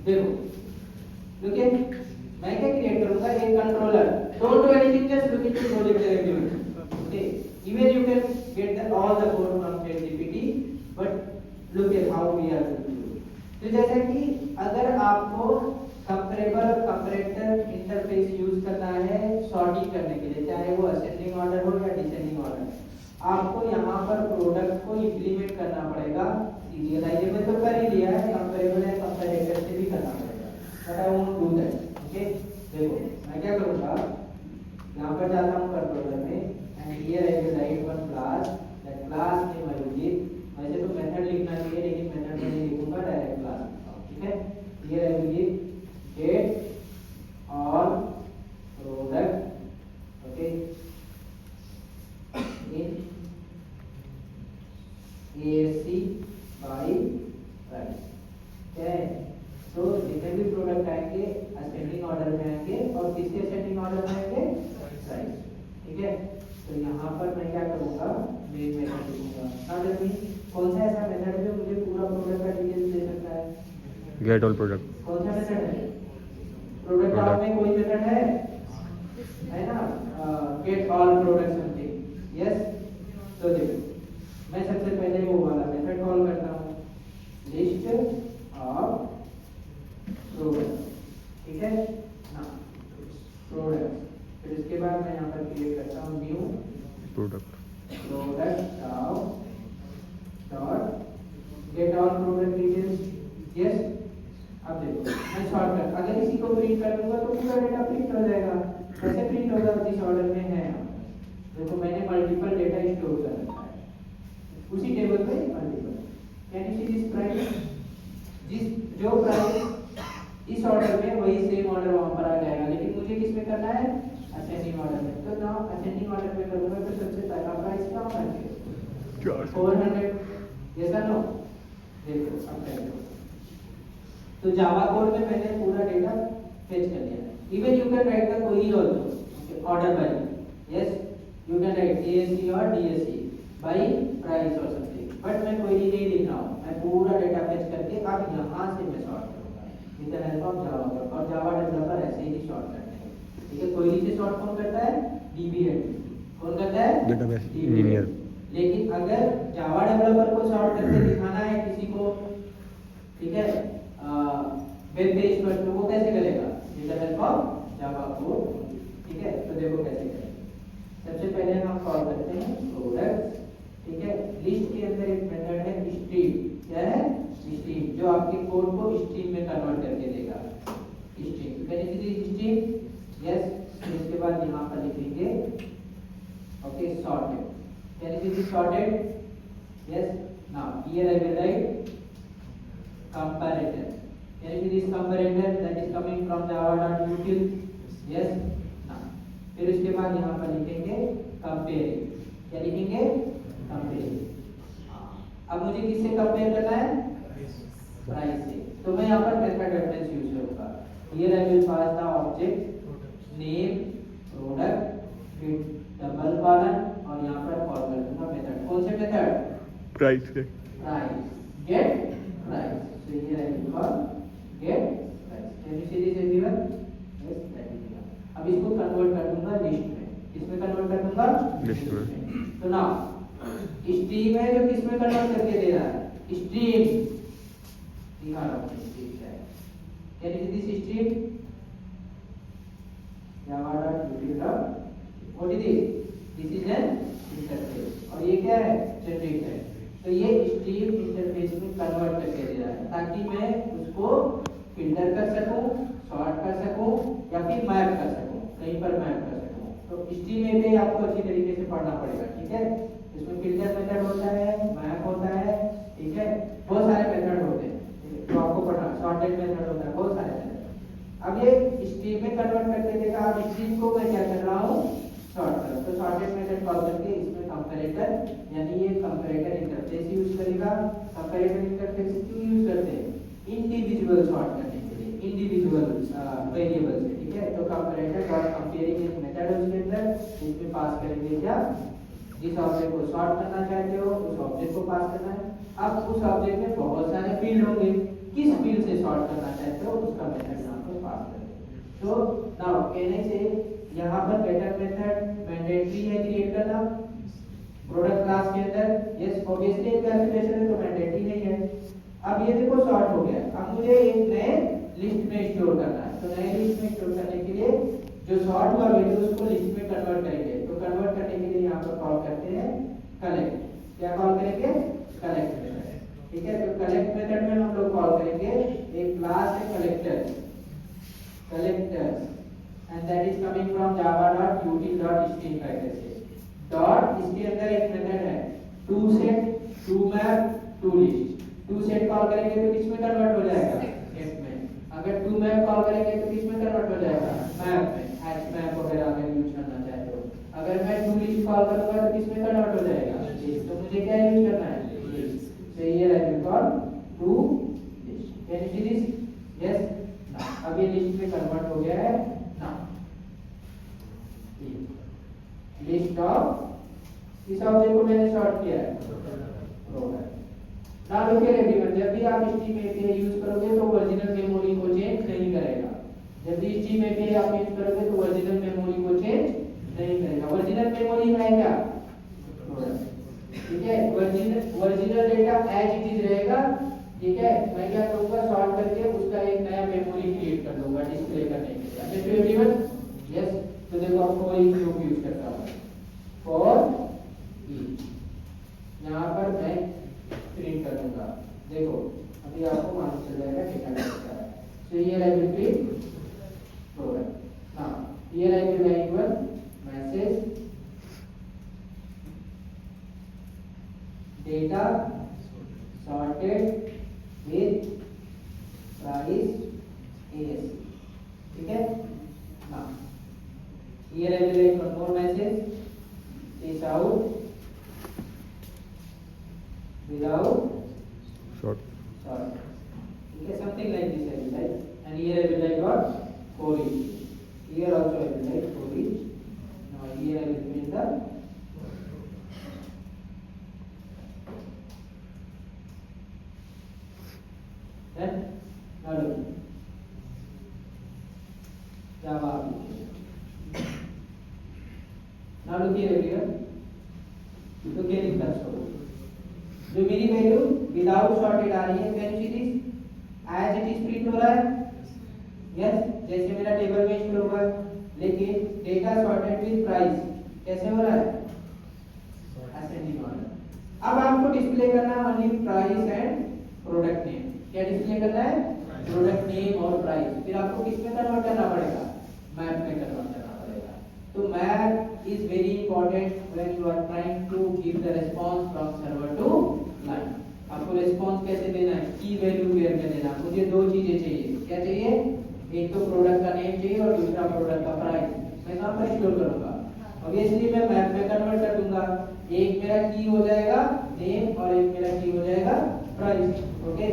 देखो ओके, मैं क्या क्रिएट करूंगा, एक controller, don't do anything, just look into project directly. Okay, even you can get the all the code from ChatGPT, but look at how we are going to do. तो जैसा कि अगर आपको comparable और comparator interface use करना है sorting करने के लिए, चाहे वो असेंडिंग ऑर्डर हो या डिसेंडिंग ऑर्डर, आपको यहाँ पर प्रोडक्ट को इंप्लीमेंट करना पड़ेगा। सीरियलाइजेबल तो कर ही लिया है, कंपैरेबल है कंपैरेटर से भी करना पड़ेगा, but I won't do that. Okay, देखो मैं क्या करूँगा, यहाँ पर जाता हूँ कंट्रोलर में, and here I will right one class, that class name I will give, वैसे तो मेथड लिखना चाहिए लेकिन मेथड में नहीं लिखूंगा, डायरेक्ट क्लास। ठीक है, here I will give get all product, okay, in ASC by price। क्या है, तो जितने भी प्रोडक्ट आएंगे असेंडिंग ऑर्डर में आएंगे, और किसके असेंडिंग ऑर्डर में आएंगे, प्राइस। ठीक है, तो यहाँ पर मैं क्या करूँगा, मेन मेथड लिखूंगा। नाउ टेल मी, कौन सा ऐसा मेथड है जो मुझे पूरा प्रोडक्ट का डिटेल्स दे सकता है? Get all product. कौन सा मेथड है? प्रोडक्ट ऑल में कोई मेथड है ना, get all product something, yes. तो देखो मैं सबसे पहले वो वाला मेथड कॉल करता हूँ, लिस्ट ऑफ प्रोडक्ट। ठीक है ना, प्रोडक्ट, फिर इसके बाद मैं यहाँ पर क्रिएट करता हूँ new product dot get all product details, yes. अब देखो मैं शॉर्टकट, अगर इसी को प्रिंट कर दूंगा तो पूरा डेटा प्रिंट हो जाएगा। कैसे प्रिंट होगा, जिस ऑर्डर में है, देखो मैंने मल्टीपल डेटा स्टोर कर रखा है उसी टेबल पे, multiple. Can you see this price, जिस जो प्राइस इस ऑर्डर में वही सेम ऑर्डर वहां पर आ जाएगा, लेकिन मुझे किस में करना है, असेंडिंग ऑर्डर में। तो ना असेंडिंग ऑर्डर में करूंगा तो सबसे पहला प्राइस क्या होना चाहिए, 400, यस और नो। देखो अब देखो, तो जावा कोड में मैंने पूरा डेटा फेच कर लिया। Even you can write the query also, order by, yes, you can write ASC और DSC बाई प्राइस और समथिंग, बट मैं क्वेरी नहीं लिख रहा हूँ, मैं पूरा डेटा फेच करके अब यहाँ से मैं सॉर्ट करूँगा with the help of Java, और जावा डेवलपर ऐसे ही सॉर्ट करते हैं। ठीक है, क्वेरी से सॉर्ट कौन करता है, DBA, कौन करता है, डेटाबेस इंजीनियर। लेकिन अगर जावा डेवलपर को सॉर्ट करके दिखाना है किसी को, ठीक है, वेब पेज पर, तो वो कैसे करेगा, with the help of Java code. ठीक है, तो देखो कैसे करें। सबसे पहले हम कॉल करते हैं प्रोडक्ट। ठीक है, लिस्ट के अंदर एक मेथड है स्ट्रीम, क्या है, स्ट्रीम, जो आपके कोड को स्ट्रीम में कन्वर्ट करके देगा, stream. Can you see stream, yes. इसके बाद यहाँ पर लिखेंगे okay sorted, can you see sorted, yes. Now here I will write comparator, can you see this comparator that is coming from java.util, yes। now फिर उसके बाद यहाँ पर लिखेंगे कंपेयरिंग, क्या लिखेंगे, कंपेयरिंग। अब मुझे किससे कंपेयर करना है, प्राइस से, तो मैं यहाँ पर मेथड रेफरेंस यूज करूँगा। Here I will pass the object name product, फिर डबल कॉलन, और यहाँ पर कॉल कर दूंगा मेथड, कौन से मेथड, प्राइस के, price, get price. So here I will call get price. Can you see this everyone? Yes, that is enough. अब इसको कन्वर्ट कर दूंगा लिस्ट में, किसमें कन्वर्ट कर दूंगा, लिस्ट में। तो नाउ स्ट्रीम है जो किसमें कन्वर्ट करके दे रहा है, स्ट्रीम, दिखा रहा हूँ स्ट्रीम क्या है। Can you see this stream, java.util. What is this? This is an interface, और ये क्या है, जनरेट है। तो ये स्ट्रीम इंटरफेस में कन्वर्ट करके दे रहा है, ताकि मैं उसको फिल्टर कर सकूं, सॉर्ट कर सकूं, या फिर मैप कर सकूं, कहीं पर मैप कर सकूं। तो स्ट्रीम में भी आपको अच्छी तरीके से पढ़ना पड़ेगा। ठीक है, इसमें फिल्टर मेथड होता है, मैप होता है, ठीक है, बहुत सारे मेथड होते हैं तो आपको पढ़ना, सॉर्टेड मेथड होता है, बहुत सारे मेथड। अब ये स्ट्रीम में कन्वर्ट करके देगा, अब स्ट्रीम को मैं क्या कर रहा हूँ, सॉर्ट कर, तो सॉर्टेड मेथड कॉल करके इसमें कंपैरेटर, यानी ये कंपैरेटर इंटरफेस यूज करेगा। कंपैरेटर इंटरफेस क्यों यूज करते हैं, इंडिविजुअल सॉर्ट करने के लिए, इंडिविजुअल वेरिएबल से। ठीक है, तो कंपैरेटर डॉट कंपेयरिंग एक मेथड है उसके अंदर, इसमें पास करेंगे क्या, जिस ऑब्जेक्ट को सॉर्ट करना चाहते हो उस ऑब्जेक्ट को पास करना है। अब उस ऑब्जेक्ट में बहुत सारे फील्ड होंगे, किस फील्ड से सॉर्ट करना चाहते हो उसका मेथड यहाँ पर पास करें। तो नाउ कहने से यहाँ पर गेटर मेथड मैंडेटरी है क्रिएट करना प्रोडक्ट क्लास के अंदर। यस ऑब्वियसली कैलकुलेशन है तो मैंडेटरी नहीं है। अब ये देखो सॉर्ट हो गया। अब मुझे एक नए लिस्ट में स्टोर करना है, तो नए लिस्ट में स्टोर करने के लिए जो सॉर्ट हुआ वैल्यू उसको लिस्ट में कन्वर्ट करेंगे। तो कन्वर्ट करने के लिए यहाँ पर कॉल करते हैं कलेक्ट। क्या कॉल करेंगे? Collect method. ठीक है, तो कलेक्ट मेथड में हम लोग कॉल करेंगे एक क्लास है collector and that is coming from java.util.string वैसे डॉट। इसके अंदर एक मेथड है toSet, toMap, toList। toSet call करेंगे तो किस में कन्वर्ट हो जाएगा? F में। अगर toMap कॉल करेंगे तो किस में कन्वर्ट हो जाएगा? मैप में। HMap वगैरह अगर यूज करना चाहते हो। अगर मैं toList कॉल करूंगा तो किस में कन्वर्ट हो जाएगा? List। तो मुझे क्या यूज करना है? List। So here I will call toList। Can you see this? Yes। अब ये लिस्ट में कन्वर्ट हो गया है ना। लिस्ट ऑफ इस ऑब्जेक्ट को मैंने सॉर्ट किया है प्रोडक्ट। ना लुक एट एवरीवन, जब भी आप स्ट्रिंग एपीआई यूज करोगे तो ओरिजिनल मेमोरी को चेंज नहीं करेगा। जब भी स्ट्रिंग एपीआई आप यूज करोगे तो ओरिजिनल मेमोरी को चेंज नहीं करेगा। ओरिजिनल मेमोरी है क्या? प्रोडक्ट। ठीक है, original data as it is रहेगा। ठीक है, मैं क्या करूंगा सॉर्ट करके उसका एक नया मेमोरी क्रिएट कर दूंगा डिस्प्ले करने के लिए। Understood everyone? यस। तो देखो आप फॉर ईच लूप यूज करता हूं। फॉर ईच यहां पर मैं प्रिंट कर दूंगा। देखो अभी आपको मालूम चल जाएगा डेटा कैसा है। So here I will print product. Now here I will right one message data sorted with price ASC। ठीक है, now here I will write one more message is out without Short. sort। ठीक है, something like this I will write and here I will write what? For each। here also I will write for each। now here I will print the then now look Java application। now look here everyone, look here in console जो मेरी value without sorted आ रही है। Can you see this as it is print हो रहा है? Yes, जैसे मेरा टेबल में स्टोर होगा। लेकिन डेटा सॉर्टेड विद प्राइस कैसे हो रहा है? Ascending order. अब आपको डिस्प्ले करना है only price and product name. क्या डिस्प्ले करना है? प्रोडक्ट नेम और प्राइस। फिर आपको किस में कन्वर्ट करना पड़ेगा? मैप में कन्वर्ट करना पड़ेगा। तो map is very important when you are trying to give the response from server to client. आपको रिस्पांस कैसे देना है? की वैल्यू पेयर में देना। मुझे दो चीजें चाहिए। क्या चाहिए? एक तो प्रोडक्ट का नेम चाहिए और दूसरा प्रोडक्ट का प्राइस। मैं कहां पर स्टोर करूंगा? ऑब्वियसली मैं मैप में कन्वर्ट कर दूंगा। एक मेरा की हो जाएगा नेम और एक मेरा की हो जाएगा प्राइस। ओके,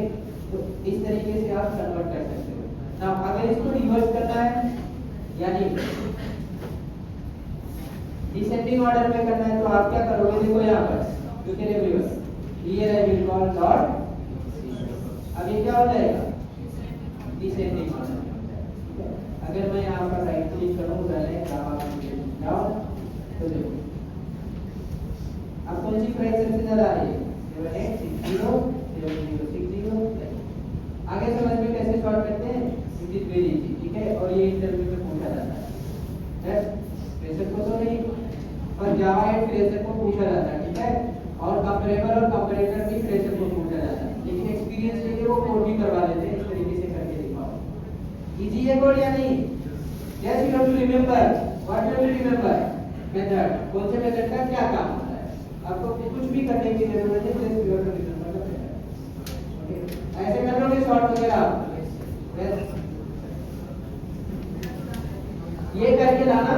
तो इस तरीके से आप कन्वर्ट कर सकते हो। ना अगर इसको रिवर्स करना है यानी डिसेंडिंग ऑर्डर में करना है तो आप क्या करोगे? देखो यहाँ पर look at everyone, here I will call dot. अब ये क्या हो जाएगा? डिसेंडिंग ऑर्डर में हो जाएगा। अगर मैं यहाँ पर राइट क्लिक करूँ रन जावा एप्लीकेशन डाउन तो देखो अब कौन सी प्राइस सबसे ज्यादा आ रही है? 7860 7060। आगे समझ में कैसे सॉर्ट करते हैं? It is very easy. ठीक है, और ये इंटरव्यू में पूछा जाता है। फ्रेशर को तो नहीं पर जावा एंड फ्रेशर को पूछा जाता है। ठीक है, और कंपैरेबल और कंपैरेटर भी फ्रेशर को पूछा जाता है। लेकिन एक्सपीरियंस के लिए वो कोड भी करवा देते हैं। इस तरीके से करके दिखाओ। इजी है कोड या नहीं? Yes, you have to remember. What you will remember? Method. कौन से मेथड का क्या काम होता है? आपको कुछ भी करने की जरूरत है, just you have to remember the method. Okay, ऐसे कर लोगे सॉर्ट वगैरह। ये करके लाना